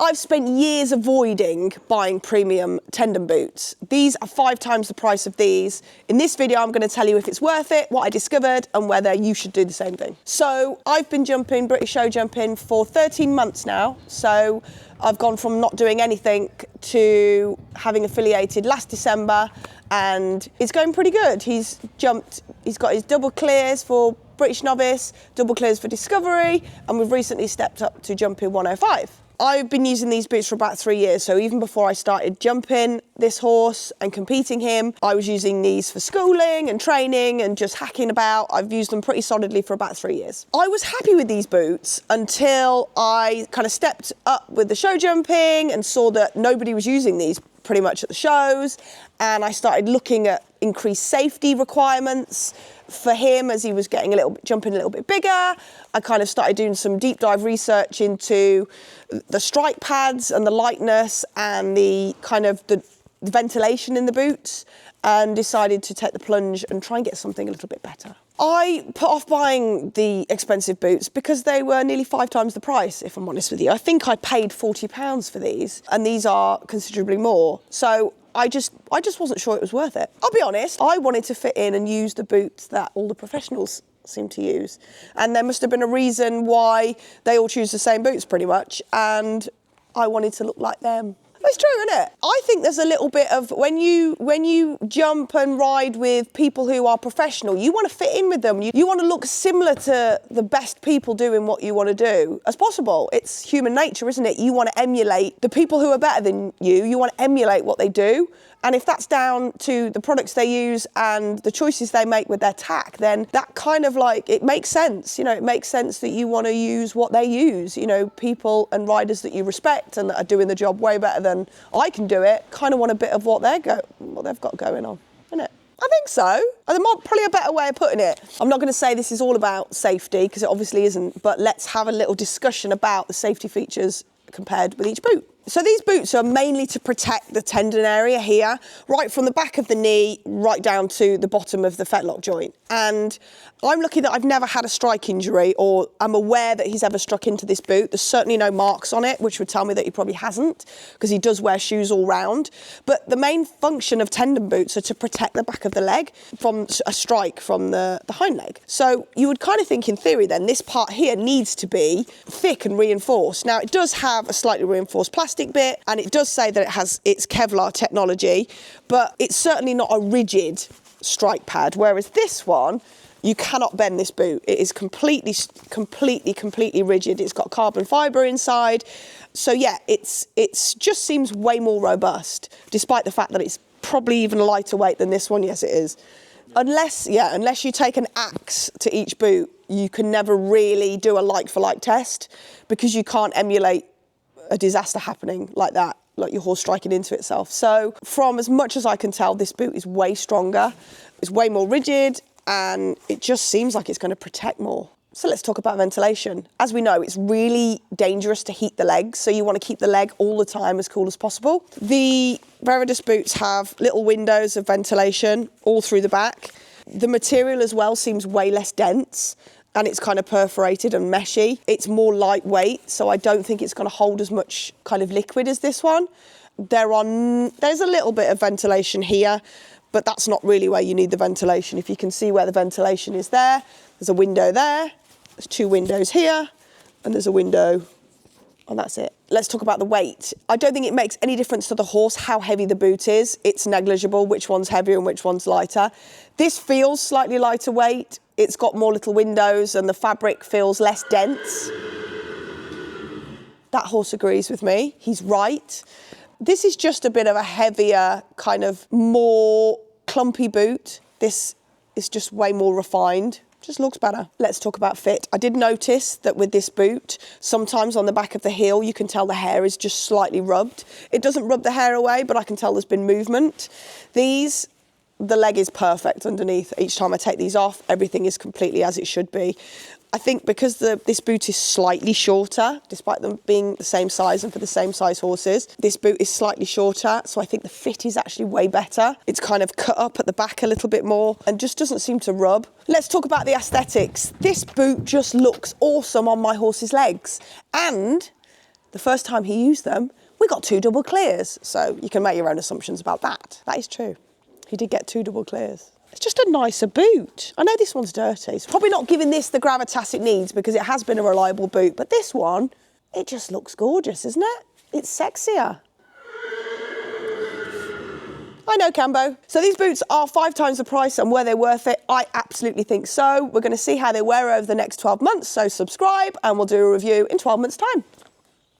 I've spent years avoiding buying premium Tendon boots. These are 5 times the price of these. In this video, I'm going to tell you if it's worth it, what I discovered, and whether you should do the same thing. So I've been jumping, British show jumping, for 13 months now. So I've gone from not doing anything to having affiliated last December, and it's going pretty good. He's got his double clears for British novice, double clears for discovery, and we've recently stepped up to jumping 105. I've been using these boots for about 3 years, so even before I started jumping this horse and competing him, I was using these for schooling and training and just hacking about. I've used them pretty solidly for about 3 years. I was happy with these boots until I kind of stepped up with the show jumping and saw that nobody was using these pretty much at the shows, and I started looking at increased safety requirements for him as he was getting jumping a little bit bigger. I kind of started doing some deep dive research into the strike pads and the lightness and the kind of the ventilation in the boots, and decided to take the plunge and try and get something a little bit better. I put off buying the expensive boots because they were nearly 5 times the price, if I'm honest with you. I think I paid £40 for these, and these are considerably more. So I just wasn't sure it was worth it. I'll be honest, I wanted to fit in and use the boots that all the professionals seem to use. And there must have been a reason why they all choose the same boots pretty much, and I wanted to look like them. It's true, isn't it? I think there's a little bit of, when you jump and ride with people who are professional, you want to fit in with them. You want to look similar to the best people doing what you want to do as possible. It's human nature, isn't it? You want to emulate the people who are better than you. You want to emulate what they do. And if that's down to the products they use and the choices they make with their tack, then that kind of it makes sense. You know, it makes sense that you want to use what they use. You know, people and riders that you respect and that are doing the job way better than I can do it, kind of want a bit of what they've got going on, isn't it? I think so. And there's probably a better way of putting it. I'm not going to say this is all about safety, because it obviously isn't, but let's have a little discussion about the safety features compared with each boot. So these boots are mainly to protect the tendon area here, right from the back of the knee, right down to the bottom of the fetlock joint. And I'm lucky that I've never had a strike injury, or I'm aware that he's ever struck into this boot. There's certainly no marks on it, which would tell me that he probably hasn't, because he does wear shoes all round. But the main function of tendon boots are to protect the back of the leg from a strike from the hind leg. So you would kind of think in theory then this part here needs to be thick and reinforced. Now it does have a slightly reinforced plastic bit, and it does say that it has its Kevlar technology, but it's certainly not a rigid strike pad, whereas this one, you cannot bend this boot. It is completely rigid. It's got carbon fibre inside. So yeah, it's just seems way more robust, despite the fact that it's probably even lighter weight than this one. Yes, it is. Unless you take an axe to each boot, you can never really do a like-for-like test, because you can't emulate a disaster happening like that, like your horse striking into itself. So from as much as I can tell, this boot is way stronger, it's way more rigid, and it just seems like it's going to protect more. So let's talk about ventilation. As we know, it's really dangerous to heat the legs, so you want to keep the leg all the time as cool as possible. The Veridus boots have little windows of ventilation all through the back. The material as well seems way less dense, and it's kind of perforated and meshy. It's more lightweight, so I don't think it's going to hold as much kind of liquid as this one. There's a little bit of ventilation here, but that's not really where you need the ventilation. If you can see where the ventilation is there, there's a window there, there's 2 windows here, and there's a window, and that's it. Let's talk about the weight. I don't think it makes any difference to the horse how heavy the boot is. It's negligible which one's heavier and which one's lighter. This feels slightly lighter weight. It's got more little windows and the fabric feels less dense. That horse agrees with me. He's right. This is just a bit of a heavier, kind of more clumpy boot. This is just way more refined. Just looks better. Let's talk about fit. I did notice that with this boot, sometimes on the back of the heel, you can tell the hair is just slightly rubbed. It doesn't rub the hair away, but I can tell there's been movement. The leg is perfect underneath. Each time I take these off, everything is completely as it should be. I think because this boot is slightly shorter, despite them being the same size and for the same size horses, this boot is slightly shorter, so I think the fit is actually way better. It's kind of cut up at the back a little bit more and just doesn't seem to rub. Let's talk about the aesthetics. This boot just looks awesome on my horse's legs, and the first time he used them, we got 2 double clears. So you can make your own assumptions about that. That is true. He did get 2 double clears. It's just a nicer boot. I know this one's dirty. It's probably not giving this the gravitas it needs because it has been a reliable boot, but this one, it just looks gorgeous, isn't it? It's sexier. I know, Cambo. So these boots are 5 times the price, and were they worth it? I absolutely think so. We're going to see how they wear over the next 12 months, so subscribe and we'll do a review in 12 months' time.